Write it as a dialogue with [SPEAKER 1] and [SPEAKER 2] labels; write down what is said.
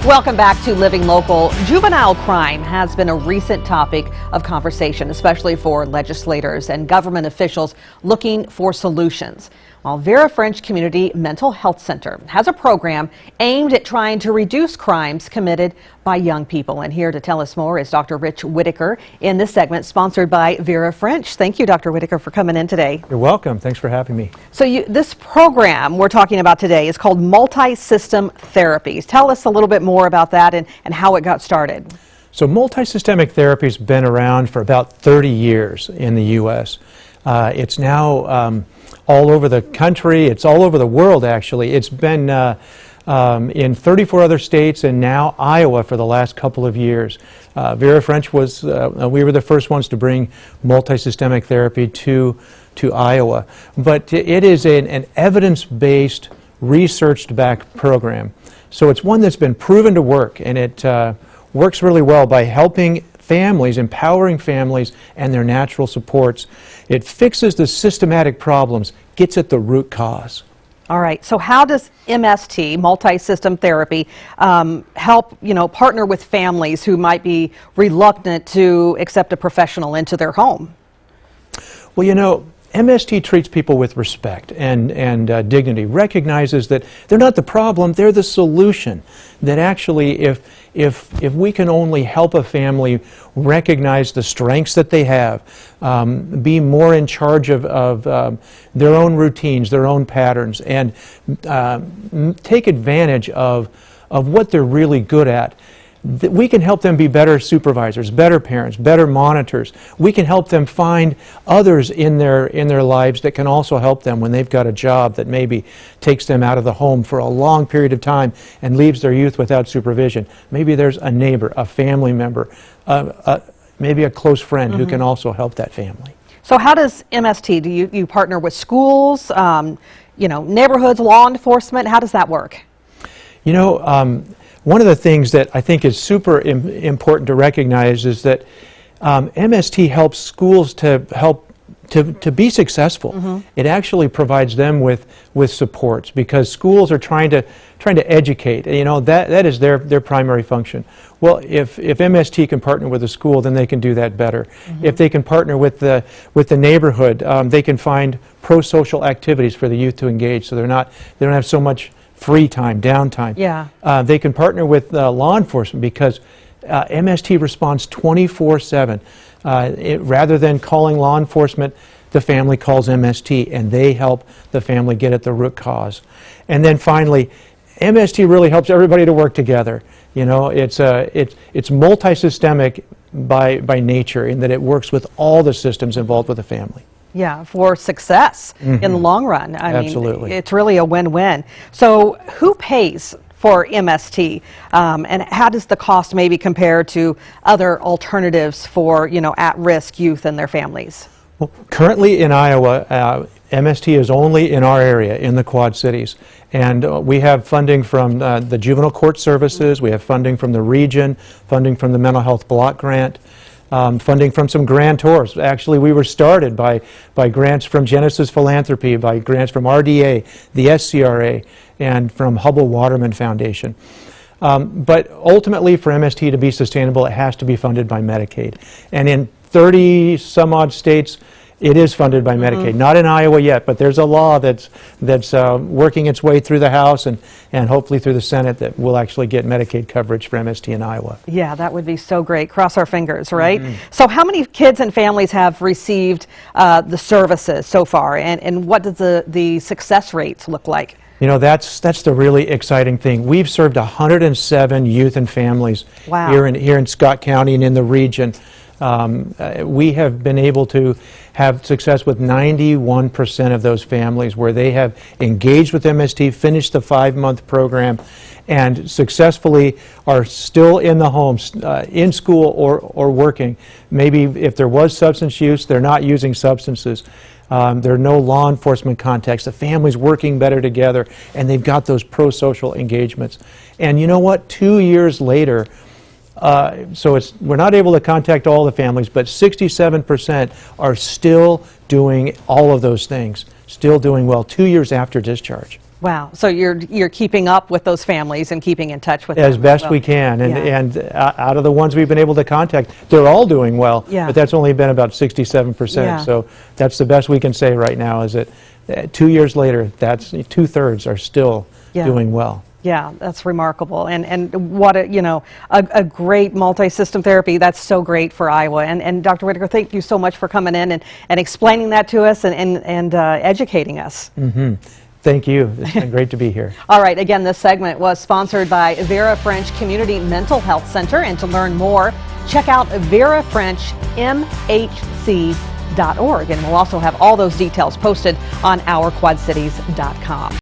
[SPEAKER 1] Welcome back to Living Local. Juvenile crime has been a recent topic of conversation, especially for legislators and government officials looking for solutions. While Vera French Community Mental Health Center has a program aimed at trying to reduce crimes committed by young people. And here to tell us more is Dr. Rich Whitaker in this segment sponsored by Vera French. Thank you, Dr. Whitaker, for coming in today.
[SPEAKER 2] You're welcome. Thanks for having me.
[SPEAKER 1] So this program we're talking about today is called multi-system therapies. Tell us a little bit more about that and how it got started.
[SPEAKER 2] So multi-systemic therapy has been around for about 30 years in the U.S. It's now all over the country. It's all over the world, actually. It's been in 34 other states and now Iowa for the last couple of years. Vera French was, we were the first ones to bring multi-systemic therapy to Iowa. But it is an evidence-based, research-backed program. So it's one that's been proven to work, and it works really well by helping families, empowering families and their natural supports. It fixes the systematic problems, gets at the root cause.
[SPEAKER 1] All right, so how does MST, multi-system therapy, help, partner with families who might be reluctant to accept a professional into their home?
[SPEAKER 2] Well, MST treats people with respect and dignity, recognizes that they're not the problem, they're the solution. That actually, if we can only help a family recognize the strengths that they have, be more in charge of their own routines, their own patterns, and take advantage of what they're really good at, that we can help them be better supervisors, better parents, better monitors. We can help them find others in their lives that can also help them when they've got a job that maybe takes them out of the home for a long period of time and leaves their youth without supervision. Maybe there's a neighbor, a family member, maybe a close friend who can also help that family. So
[SPEAKER 1] how does MST, do you partner with schools, neighborhoods, law enforcement? How does that work?
[SPEAKER 2] One of the things that I think is super important to recognize is that MST helps schools to be successful. It actually provides them with supports because schools are trying to educate. That is their primary function. Well, if MST can partner with a school, then they can do that better. If they can partner with the neighborhood, they can find pro-social activities for the youth to engage, so they don't have so much free time, downtime.
[SPEAKER 1] Yeah.
[SPEAKER 2] They can partner with law enforcement because MST responds 24/7. Rather than calling law enforcement, the family calls MST, and they help the family get at the root cause. And then finally, MST really helps everybody to work together. It's multi-systemic by nature in that it works with all the systems involved with the family.
[SPEAKER 1] Yeah, for success in the long run.
[SPEAKER 2] Absolutely.
[SPEAKER 1] It's really a win-win. So who pays for MST, and how does the cost maybe compare to other alternatives for, at-risk youth and their families?
[SPEAKER 2] Well, currently in Iowa, MST is only in our area, in the Quad Cities. And we have funding from the Juvenile Court Services, we have funding from the region, funding from the Mental Health Block Grant, funding from some grantors. Actually, we were started by grants from Genesis Philanthropy, by grants from RDA, the SCRA, and from Hubble Waterman Foundation. But ultimately, for MST to be sustainable, it has to be funded by Medicaid. And in 30 some odd states, it is funded by Medicaid. Not in Iowa yet, but there's a law that's working its way through the House and hopefully through the Senate that will actually get Medicaid coverage for MST in Iowa.
[SPEAKER 1] Yeah, that would be so great. Cross our fingers, right? So how many kids and families have received the services so far, and what does the success rates look like?
[SPEAKER 2] That's the really exciting thing. We've served 107 youth and families here in Scott County and in the region. We have been able to have success with 91% of those families where they have engaged with MST, finished the 5-month program, and successfully are still in the homes, in school or working. Maybe if there was substance use, they're not using substances. There are no law enforcement contacts. The family's working better together, and they've got those pro-social engagements. And you know what? 2 years later, we're not able to contact all the families, but 67% are still doing all of those things, still doing well 2 years after discharge.
[SPEAKER 1] Wow. So you're keeping up with those families and keeping in touch with
[SPEAKER 2] As
[SPEAKER 1] them
[SPEAKER 2] best
[SPEAKER 1] well.
[SPEAKER 2] we can, and,
[SPEAKER 1] Yeah.
[SPEAKER 2] out of the ones we've been able to contact, they're all doing well,
[SPEAKER 1] Yeah.
[SPEAKER 2] but that's only been about 67%.
[SPEAKER 1] Yeah.
[SPEAKER 2] So that's the best we can say right now, is that 2 years later, that's 2/3 are still
[SPEAKER 1] Yeah.
[SPEAKER 2] doing well.
[SPEAKER 1] Yeah, that's remarkable, and what a great multi-system therapy. That's so great for Iowa. And Dr. Whitaker, thank you so much for coming in and explaining that to us and educating us.
[SPEAKER 2] Thank you. It's been great to be here.
[SPEAKER 1] All right, again, this segment was sponsored by Vera French Community Mental Health Center, and to learn more, check out verafrenchmhc.org, and we'll also have all those details posted on ourquadcities.com.